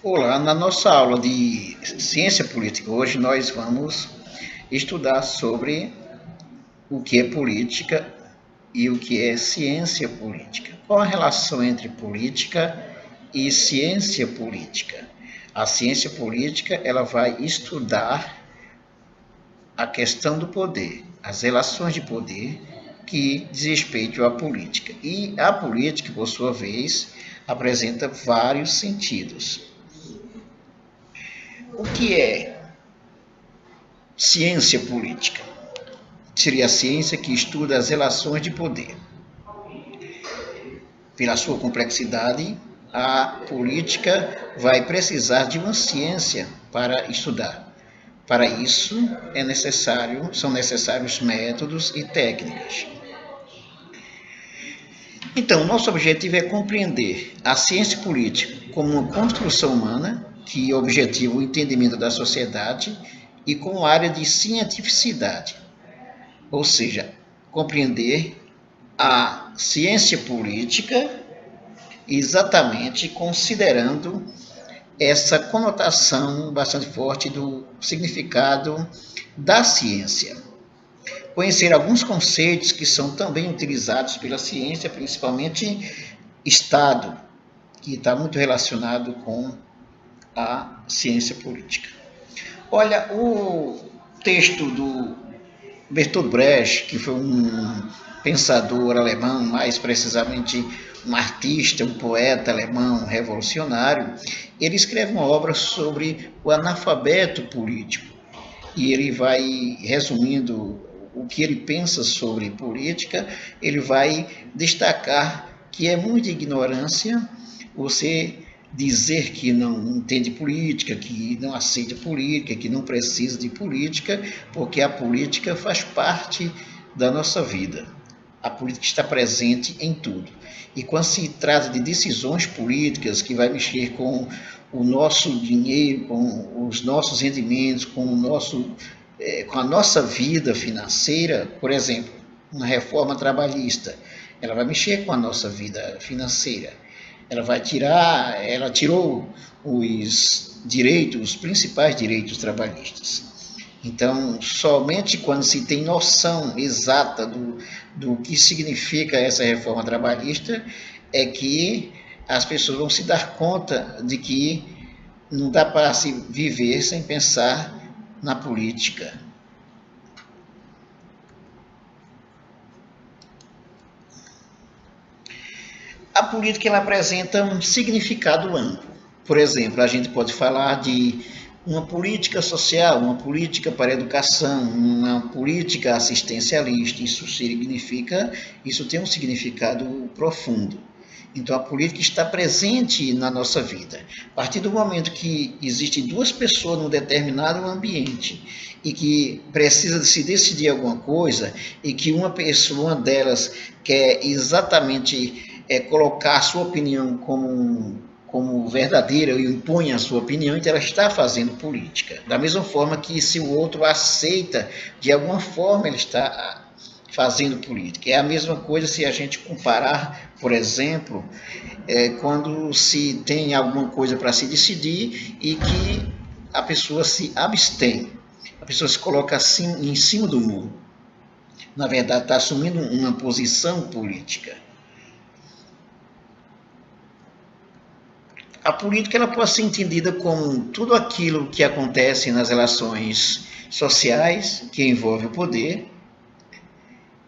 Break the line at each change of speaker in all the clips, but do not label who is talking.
Olá, na nossa aula de ciência política, hoje nós vamos estudar sobre o que é política e o que é ciência política. Qual a relação entre política e ciência política? A ciência política, ela vai estudar a questão do poder, as relações de poder que diz respeito à política. E a política, por sua vez, apresenta vários sentidos. O que é ciência política? Seria a ciência que estuda as relações de poder. Pela sua complexidade, a política vai precisar de uma ciência para estudar. Para isso, são necessários métodos e técnicas. Então, nosso objetivo é compreender a ciência política como uma construção humana que objetiva o entendimento da sociedade e como área de cientificidade, ou seja, compreender a ciência política exatamente considerando essa conotação bastante forte do significado da ciência. Conhecer alguns conceitos que são também utilizados pela ciência, principalmente Estado, que está muito relacionado com a ciência política. Olha, o texto do Bertolt Brecht, que foi um pensador alemão, mais precisamente um artista, um poeta alemão revolucionário, ele escreve uma obra sobre o analfabeto político. E ele vai, resumindo o que ele pensa sobre política, ele vai destacar que é muita ignorância você dizer que não entende política, que não aceita política, que não precisa de política, porque a política faz parte da nossa vida. A política está presente em tudo. E quando se trata de decisões políticas que vai mexer com o nosso dinheiro, com os nossos rendimentos, com a nossa vida financeira, por exemplo, uma reforma trabalhista, ela vai mexer com a nossa vida financeira. Ela tirou os principais direitos trabalhistas. Então, somente quando se tem noção exata do que significa essa reforma trabalhista, é que as pessoas vão se dar conta de que não dá para se viver sem pensar na política. A política ela apresenta um significado amplo. Por exemplo, a gente pode falar de uma política social, uma política para a educação, uma política assistencialista. Isso tem um significado profundo. Então, a política está presente na nossa vida. A partir do momento que existem duas pessoas num determinado ambiente e que precisa se decidir alguma coisa e que uma delas quer exatamente colocar a sua opinião como verdadeira e impõe a sua opinião, então ela está fazendo política. Da mesma forma que se o outro aceita, de alguma forma ele está fazendo política. É a mesma coisa se a gente comparar, por exemplo, quando se tem alguma coisa para se decidir e que a pessoa se abstém, a pessoa se coloca assim em cima do muro. Na verdade, está assumindo uma posição política. A política ela pode ser entendida como tudo aquilo que acontece nas relações sociais que envolve o poder,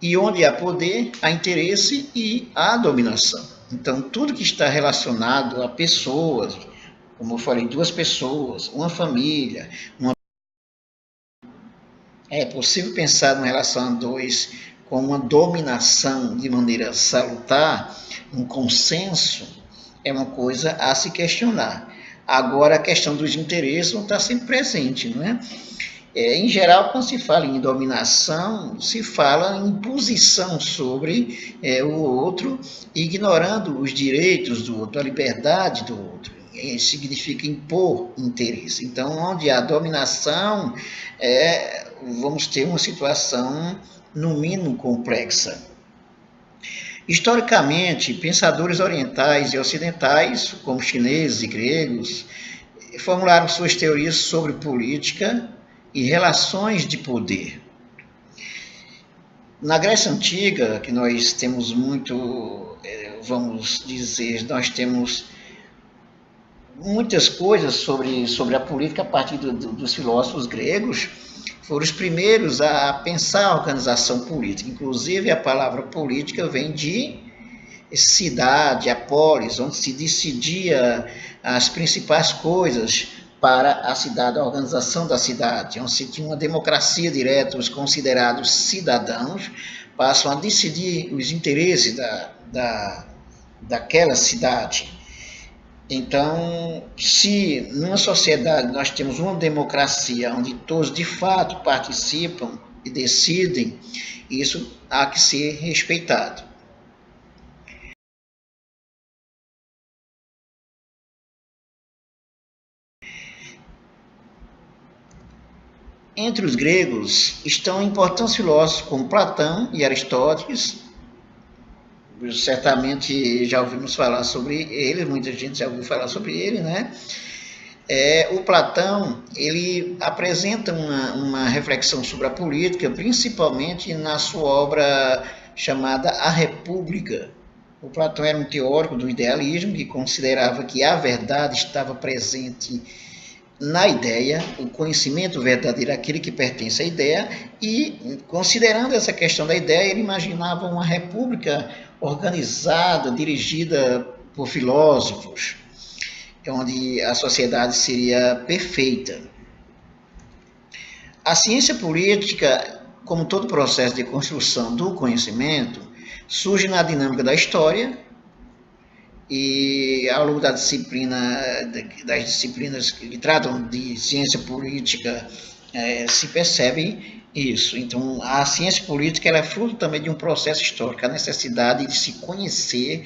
e onde há poder, há interesse e há dominação. Então, tudo que está relacionado a pessoas, como eu falei, duas pessoas, uma família, é possível pensar numa relação a dois com uma dominação de maneira salutar, um consenso, é uma coisa a se questionar. Agora, a questão dos interesses não está sempre presente, não é? Em geral, quando se fala em dominação, se fala em imposição sobre o outro, ignorando os direitos do outro, a liberdade do outro. Significa impor interesse. Então, onde há dominação, vamos ter uma situação, no mínimo, complexa. Historicamente, pensadores orientais e ocidentais, como chineses e gregos, formularam suas teorias sobre política e relações de poder. Na Grécia Antiga, que nós temos muito, vamos dizer, nós temos muitas coisas sobre a política a partir dos filósofos gregos, foram os primeiros a pensar a organização política. Inclusive, a palavra política vem de cidade, a polis, onde se decidia as principais coisas para a cidade, a organização da cidade, onde se tinha uma democracia direta, os considerados cidadãos passam a decidir os interesses daquela cidade. Então, se numa sociedade nós temos uma democracia onde todos de fato participam e decidem, isso há que ser respeitado. Entre os gregos estão importantes filósofos como Platão e Aristóteles. Certamente já ouvimos falar sobre ele, muita gente já ouviu falar sobre ele, né? O Platão, ele apresenta uma reflexão sobre a política, principalmente na sua obra chamada A República. O Platão era um teórico do idealismo que considerava que a verdade estava presente na ideia, o conhecimento verdadeiro, aquele que pertence à ideia, e considerando essa questão da ideia, ele imaginava uma república organizada, dirigida por filósofos, onde a sociedade seria perfeita. A ciência política, como todo processo de construção do conhecimento, surge na dinâmica da história, e ao longo das disciplinas que tratam de ciência política, se percebe isso. Então, a ciência política ela é fruto também de um processo histórico, a necessidade de se conhecer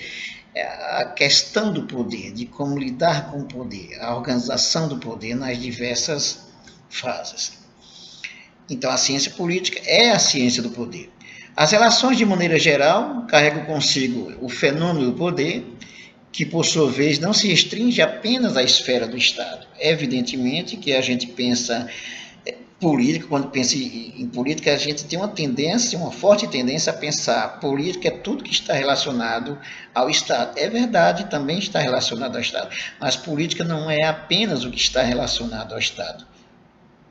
a questão do poder, de como lidar com o poder, a organização do poder nas diversas fases. Então, a ciência política é a ciência do poder. As relações, de maneira geral, carregam consigo o fenômeno do poder, que, por sua vez, não se restringe apenas à esfera do Estado. Evidentemente que a gente pensa política, quando pensa em política, a gente tem uma forte tendência a pensar política é tudo que está relacionado ao Estado. É verdade, também está relacionado ao Estado, mas política não é apenas o que está relacionado ao Estado.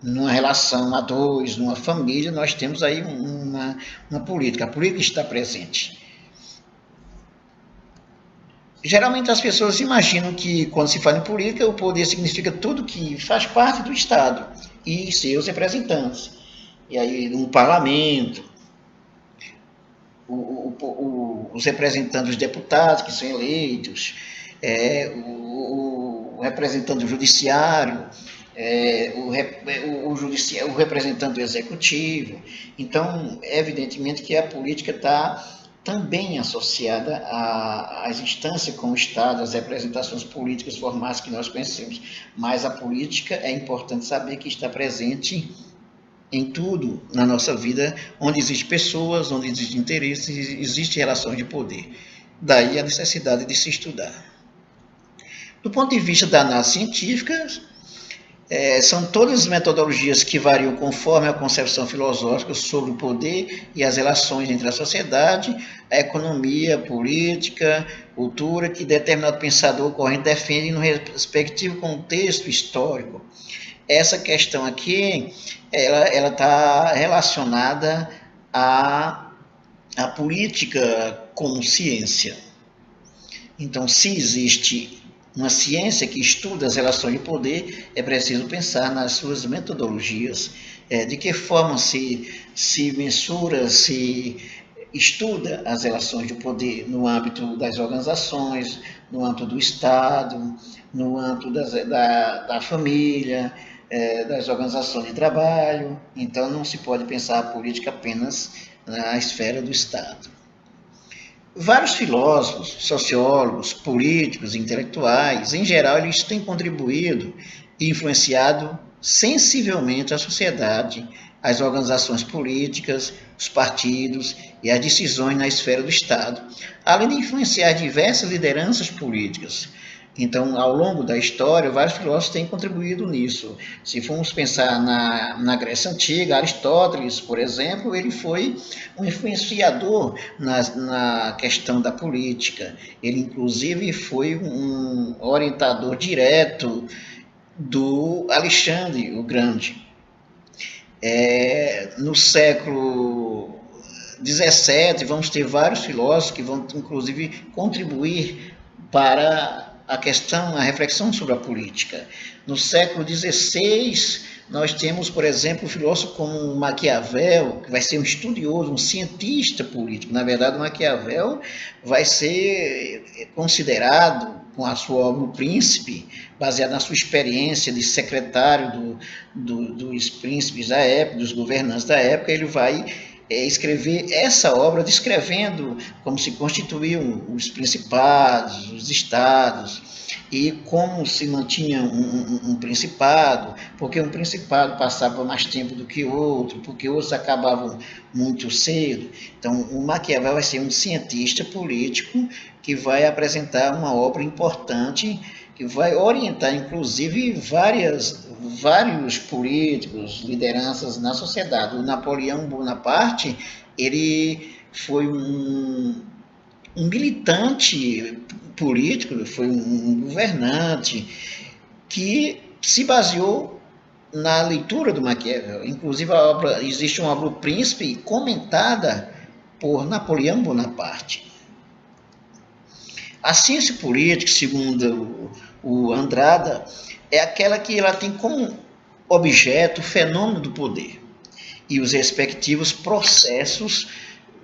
Numa relação a dois, numa família, nós temos aí uma política. A política está presente. Geralmente as pessoas imaginam que quando se fala em política, o poder significa tudo que faz parte do Estado e seus representantes. E aí um parlamento, os representantes dos deputados que são eleitos, o representante do judiciário, o representante do executivo. Então, evidentemente que a política está também associada às instâncias como o Estado, às representações políticas formais que nós conhecemos. Mas a política é importante saber que está presente em tudo na nossa vida, onde existem pessoas, onde existem interesses, existem relações de poder. Daí a necessidade de se estudar. Do ponto de vista da análise científica, são todas as metodologias que variam conforme a concepção filosófica sobre o poder e as relações entre a sociedade, a economia, a política, cultura, que determinado pensador corrente defende no respectivo contexto histórico. Essa questão aqui, ela está relacionada à política como ciência. Então, se existe uma ciência que estuda as relações de poder, é preciso pensar nas suas metodologias, de que forma se mensura, se estuda as relações de poder no âmbito das organizações, no âmbito do Estado, no âmbito da família, das organizações de trabalho. Então, não se pode pensar a política apenas na esfera do Estado. Vários filósofos, sociólogos, políticos, intelectuais, em geral, eles têm contribuído e influenciado sensivelmente a sociedade, as organizações políticas, os partidos e as decisões na esfera do Estado, além de influenciar diversas lideranças políticas. Então, ao longo da história, vários filósofos têm contribuído nisso. Se formos pensar na Grécia Antiga, Aristóteles, por exemplo, ele foi um influenciador na questão da política. Ele, inclusive, foi um orientador direto do Alexandre o Grande. No século XVII, vamos ter vários filósofos que vão, inclusive, contribuir para a reflexão sobre a política. No século XVI, nós temos, por exemplo, um filósofo como Maquiavel, que vai ser um estudioso, um cientista político. Na verdade, Maquiavel vai ser considerado, com a sua obra O Príncipe, baseado na sua experiência de secretário dos príncipes da época, dos governantes da época, ele vai escrever essa obra descrevendo como se constituíam os principados, os estados, e como se mantinha um principado, porque um principado passava mais tempo do que outro, porque outros acabavam muito cedo. Então, o Maquiavel vai ser um cientista político que vai apresentar uma obra importante, que vai orientar, inclusive, vários políticos, lideranças na sociedade. O Napoleão Bonaparte, ele foi um militante político, foi um governante que se baseou na leitura do Maquiavel. Inclusive, existe uma obra O Príncipe comentada por Napoleão Bonaparte. A ciência política, segundo o Andrada, é aquela que ela tem como objeto o fenômeno do poder e os respectivos processos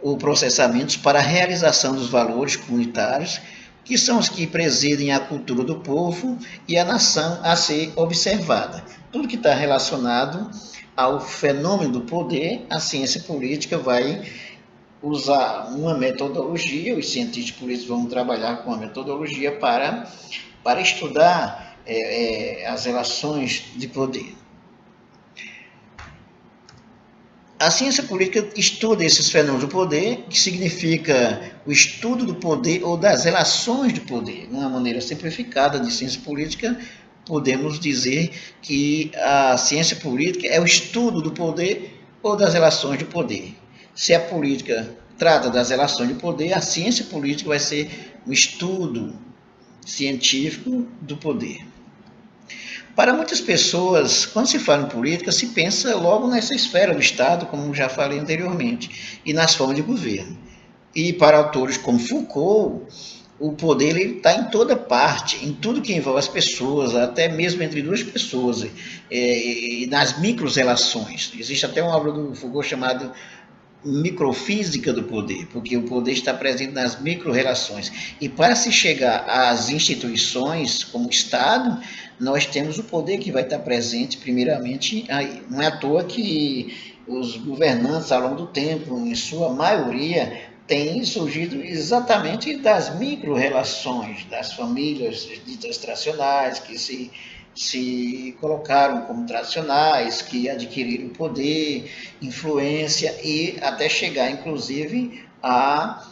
ou processamentos para a realização dos valores comunitários, que são os que presidem a cultura do povo e a nação a ser observada. Tudo que está relacionado ao fenômeno do poder, a ciência política vai usar uma metodologia, os cientistas políticos vão trabalhar com a metodologia para estudar as relações de poder. A ciência política estuda esses fenômenos do poder, que significa o estudo do poder ou das relações de poder. De uma maneira simplificada de ciência política, podemos dizer que a ciência política é o estudo do poder ou das relações de poder. Se a política trata das relações de poder, a ciência política vai ser o estudo científico do poder. Para muitas pessoas, quando se fala em política, se pensa logo nessa esfera do Estado, como já falei anteriormente, e nas formas de governo. E para autores como Foucault, o poder está em toda parte, em tudo que envolve as pessoas, até mesmo entre duas pessoas, e nas micro-relações. Existe até uma obra do Foucault chamada Microfísica do Poder, porque o poder está presente nas micro-relações. E para se chegar às instituições como o Estado, nós temos o poder que vai estar presente primeiramente aí. Não é à toa que os governantes, ao longo do tempo, em sua maioria, têm surgido exatamente das micro-relações, das famílias ditas tradicionais, que se colocaram como tradicionais, que adquiriram poder, influência e até chegar, inclusive, a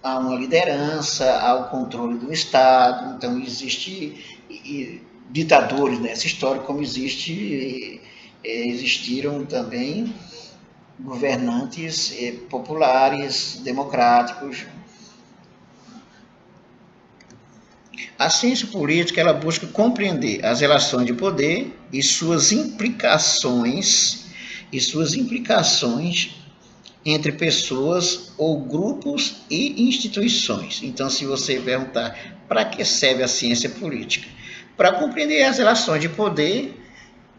uma liderança, ao controle do Estado. Então, existe ditadores nessa história, como existiram também governantes populares, democráticos. A ciência política ela busca compreender as relações de poder e suas implicações entre pessoas ou grupos e instituições. Então, se você perguntar para que serve a ciência política? Para compreender as relações de poder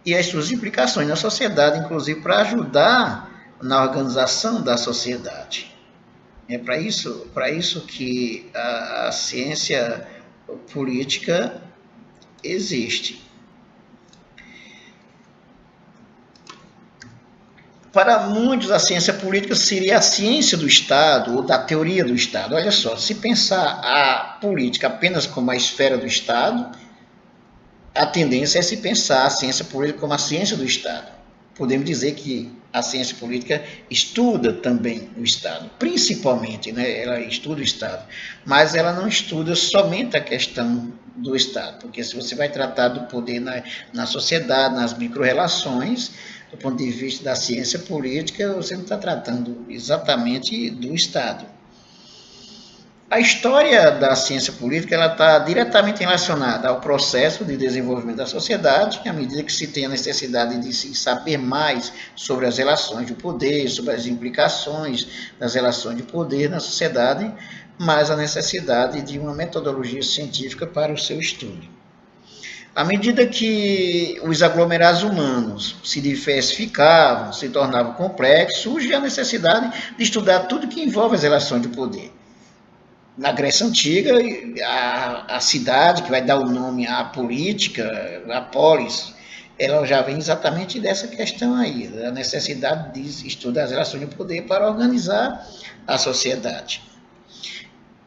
e as suas implicações na sociedade, inclusive para ajudar na organização da sociedade. É para isso que a ciência política existe. Para muitos, a ciência política seria a ciência do Estado ou da teoria do Estado. Olha só, se pensar a política apenas como a esfera do Estado, a tendência é se pensar a ciência política como a ciência do Estado. podemos dizer que a ciência política estuda também o Estado, principalmente, né? Ela estuda o Estado, mas ela não estuda somente a questão do Estado, porque se você vai tratar do poder na sociedade, nas micro-relações, do ponto de vista da ciência política, você não está tratando exatamente do Estado. A história da ciência política ela está diretamente relacionada ao processo de desenvolvimento da sociedade, à medida que se tem a necessidade de se saber mais sobre as relações de poder, sobre as implicações das relações de poder na sociedade, mais a necessidade de uma metodologia científica para o seu estudo. À medida que os aglomerados humanos se diversificavam, se tornavam complexos, surge a necessidade de estudar tudo que envolve as relações de poder. Na Grécia Antiga, a cidade que vai dar o nome à política, a polis, ela já vem exatamente dessa questão aí, da necessidade de estudar as relações de poder para organizar a sociedade.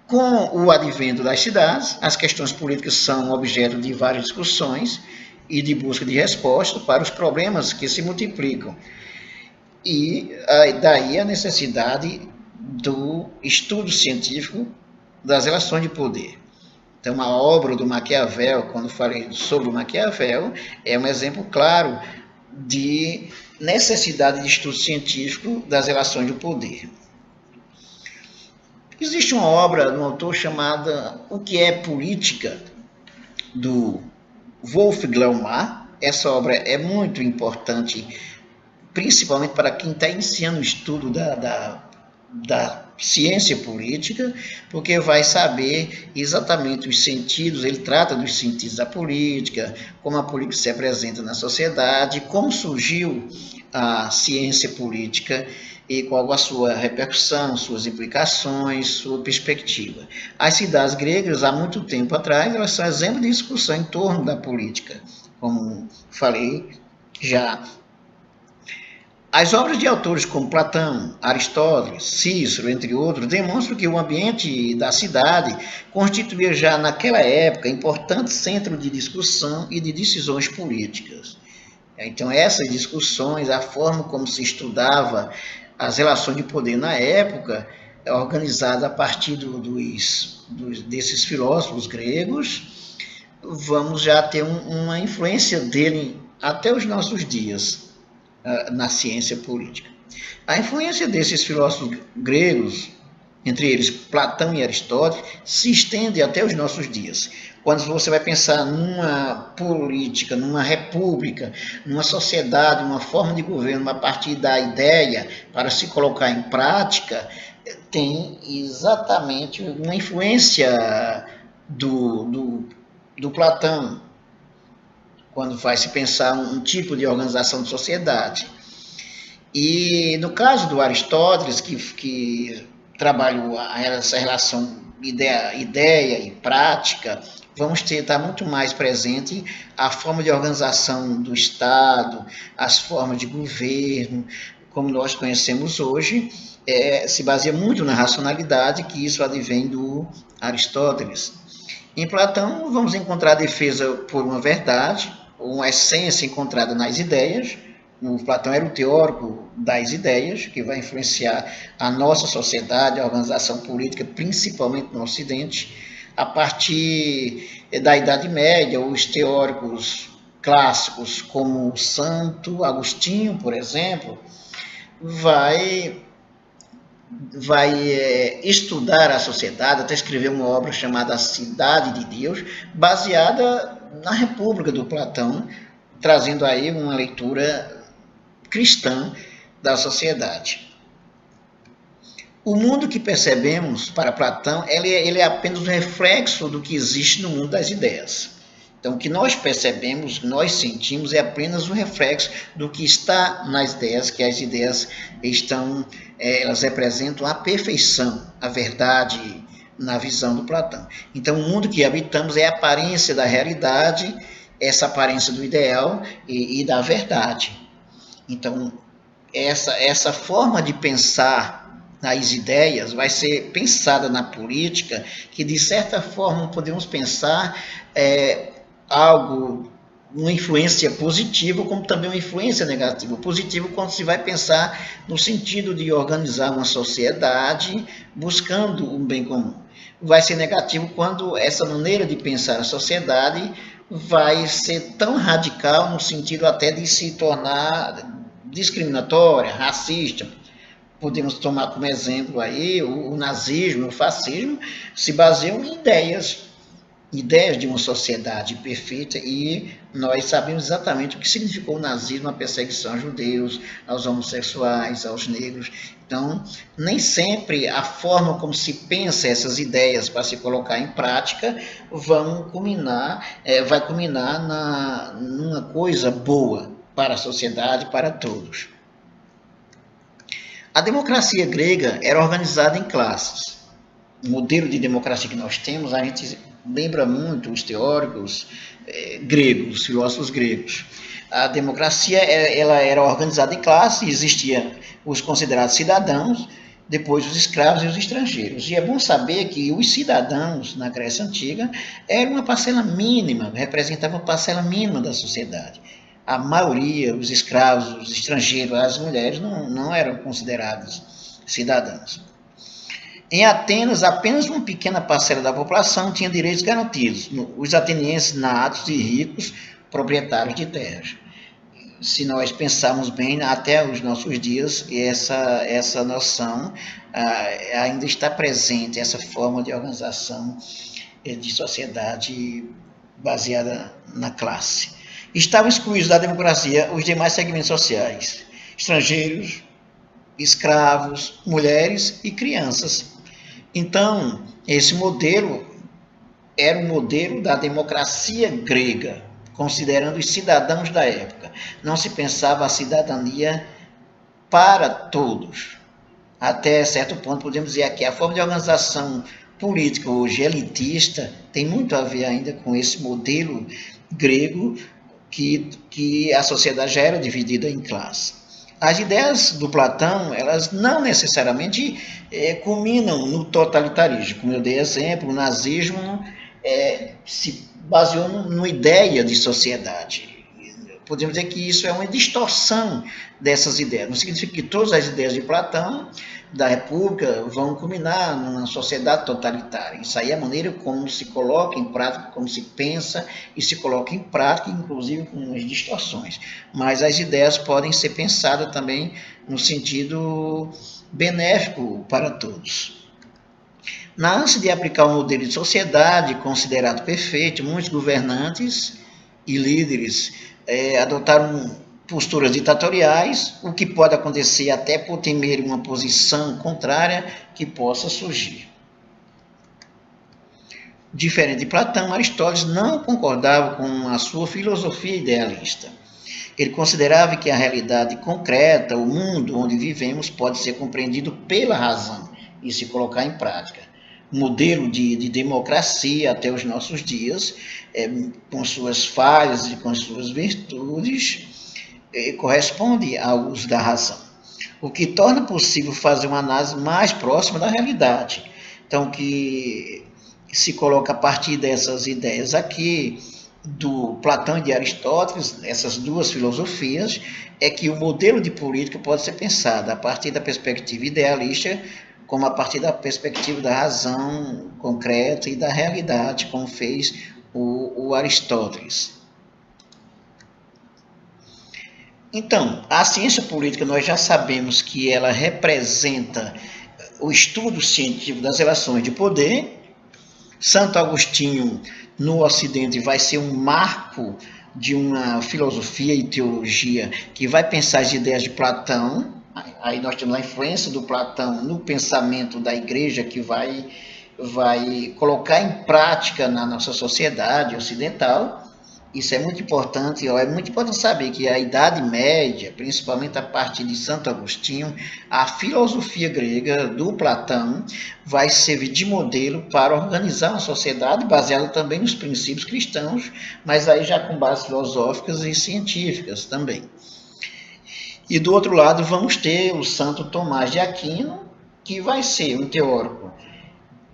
Com o advento das cidades, as questões políticas são objeto de várias discussões e de busca de respostas para os problemas que se multiplicam. E daí a necessidade do estudo científico das relações de poder. Então, a obra do Maquiavel, quando falei sobre o Maquiavel, é um exemplo claro de necessidade de estudo científico das relações de poder. Existe uma obra de um autor chamada O que é Política, do Wolfgang Mar. Essa obra é muito importante, principalmente para quem está iniciando o estudo da ciência política, porque vai saber exatamente os sentidos, ele trata dos sentidos da política, como a política se apresenta na sociedade, como surgiu a ciência política e qual a sua repercussão, suas implicações, sua perspectiva. As cidades gregas, há muito tempo atrás, elas são exemplo de discussão em torno da política, como falei já. As obras de autores como Platão, Aristóteles, Cícero, entre outros, demonstram que o ambiente da cidade constituía já naquela época importante centro de discussão e de decisões políticas. Então, essas discussões, a forma como se estudava as relações de poder na época, é organizada a partir desses filósofos gregos, vamos já ter uma influência dele até os nossos dias na ciência política. A influência desses filósofos gregos, entre eles Platão e Aristóteles, se estende até os nossos dias. Quando você vai pensar numa política, numa república, numa sociedade, uma forma de governo, a partir da ideia para se colocar em prática, tem exatamente uma influência do Platão, quando vai se pensar um tipo de organização de sociedade. E no caso do Aristóteles, que trabalhou essa relação ideia e prática, vamos estar muito mais presente a forma de organização do Estado, as formas de governo, como nós conhecemos hoje, se baseia muito na racionalidade, que isso advém do Aristóteles. Em Platão, vamos encontrar a defesa por uma verdade, uma essência encontrada nas ideias. O Platão era o teórico das ideias, que vai influenciar a nossa sociedade, a organização política, principalmente no Ocidente. A partir da Idade Média, os teóricos clássicos, como Santo Agostinho, por exemplo, vai estudar a sociedade, até escrever uma obra chamada A Cidade de Deus, baseada na República do Platão, trazendo aí uma leitura cristã da sociedade. O mundo que percebemos para Platão, ele é apenas um reflexo do que existe no mundo das ideias. Então, o que nós percebemos, nós sentimos, é apenas um reflexo do que está nas ideias, que as ideias elas representam a perfeição, a verdade na visão do Platão. Então, o mundo que habitamos é a aparência da realidade, essa aparência do ideal e da verdade. Então, essa forma de pensar nas ideias vai ser pensada na política, que de certa forma podemos pensar algo uma influência positiva, como também uma influência negativa. Positivo quando se vai pensar no sentido de organizar uma sociedade buscando um bem comum. Vai ser negativo quando essa maneira de pensar a sociedade vai ser tão radical no sentido até de se tornar discriminatória, racista. Podemos tomar como exemplo aí o nazismo, o fascismo, se baseiam em ideias de uma sociedade perfeita, e nós sabemos exatamente o que significou o nazismo, a perseguição aos judeus, aos homossexuais, aos negros. Então, nem sempre a forma como se pensa essas ideias para se colocar em prática vai culminar numa coisa boa para a sociedade, para todos. A democracia grega era organizada em classes. O modelo de democracia que nós temos, a gente lembra muito os teóricos gregos, os filósofos gregos. A democracia ela era organizada em classes, existiam os considerados cidadãos, depois os escravos e os estrangeiros. E é bom saber que os cidadãos, na Grécia Antiga, eram uma parcela mínima, representavam uma parcela mínima da sociedade. A maioria, os escravos, os estrangeiros, as mulheres, não eram considerados cidadãos. Em Atenas, apenas uma pequena parcela da população tinha direitos garantidos, os atenienses natos e ricos, proprietários de terras. Se nós pensarmos bem, até os nossos dias, essa noção ainda está presente, essa forma de organização de sociedade baseada na classe. Estavam excluídos da democracia os demais segmentos sociais, estrangeiros, escravos, mulheres e crianças. Então, esse modelo era o modelo da democracia grega, considerando os cidadãos da época. Não se pensava a cidadania para todos. Até certo ponto, podemos dizer que a forma de organização política hoje elitista tem muito a ver ainda com esse modelo grego que a sociedade já era dividida em classes. As ideias do Platão, elas não necessariamente culminam no totalitarismo. Como eu dei exemplo, o nazismo se baseou numa ideia de sociedade. Podemos dizer que isso é uma distorção dessas ideias. Não significa que todas as ideias de Platão, da República, vão culminar numa sociedade totalitária. Isso aí é a maneira como se coloca em prática, como se pensa e se coloca em prática, inclusive com as distorções. Mas as ideias podem ser pensadas também no sentido benéfico para todos. Na ânsia de aplicar o modelo de sociedade considerado perfeito, muitos governantes e líderes adotaram posturas ditatoriais, o que pode acontecer até por temer uma posição contrária que possa surgir. Diferente de Platão, Aristóteles não concordava com a sua filosofia idealista. Ele considerava que a realidade concreta, o mundo onde vivemos, pode ser compreendido pela razão e se colocar em prática. O modelo de democracia até os nossos dias, com suas falhas e com suas virtudes, corresponde ao uso da razão, o que torna possível fazer uma análise mais próxima da realidade. Então, que se coloca a partir dessas ideias aqui, do Platão e de Aristóteles, essas duas filosofias, é que o modelo de política pode ser pensado a partir da perspectiva idealista, como a partir da perspectiva da razão concreta e da realidade, como fez o Aristóteles. Então, a ciência política, nós já sabemos que ela representa o estudo científico das relações de poder. Santo Agostinho, no Ocidente, vai ser um marco de uma filosofia e teologia que vai pensar as ideias de Platão. Aí nós temos a influência do Platão no pensamento da igreja, que vai colocar em prática na nossa sociedade ocidental. Isso é muito importante saber que a Idade Média, principalmente a partir de Santo Agostinho, a filosofia grega do Platão vai servir de modelo para organizar uma sociedade baseada também nos princípios cristãos, mas aí já com bases filosóficas e científicas também. E do outro lado vamos ter o Santo Tomás de Aquino, que vai ser um teórico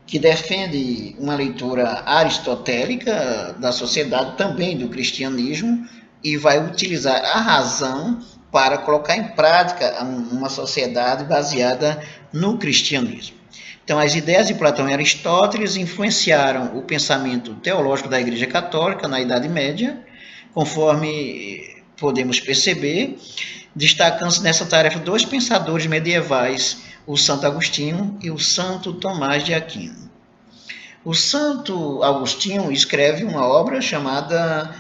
que defende uma leitura aristotélica da sociedade, também do cristianismo, e vai utilizar a razão para colocar em prática uma sociedade baseada no cristianismo. Então, as ideias de Platão e Aristóteles influenciaram o pensamento teológico da Igreja Católica na Idade Média, conforme podemos perceber, destacando-se nessa tarefa dois pensadores medievais, o Santo Agostinho e o Santo Tomás de Aquino. O Santo Agostinho escreve uma obra chamada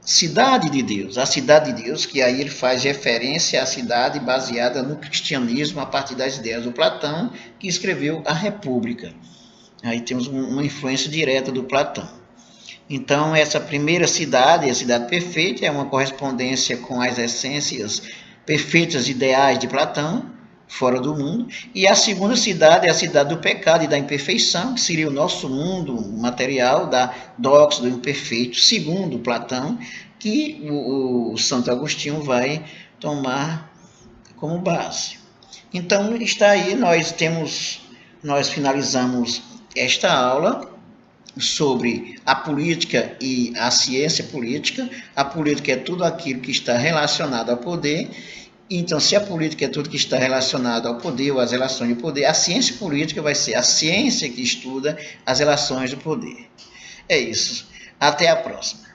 Cidade de Deus, a Cidade de Deus, que aí ele faz referência à cidade baseada no cristianismo a partir das ideias do Platão, que escreveu a República. Aí temos uma influência direta do Platão. Então, essa primeira cidade, a cidade perfeita, é uma correspondência com as essências perfeitas ideais de Platão, fora do mundo. E a segunda cidade é a cidade do pecado e da imperfeição, que seria o nosso mundo material, da doxa do imperfeito, segundo Platão, que o Santo Agostinho vai tomar como base. Então, está aí, nós finalizamos esta aula sobre a política e a ciência política. A política é tudo aquilo que está relacionado ao poder. Então, se a política é tudo que está relacionado ao poder ou às relações de poder, a ciência política vai ser a ciência que estuda as relações do poder. É isso. Até a próxima.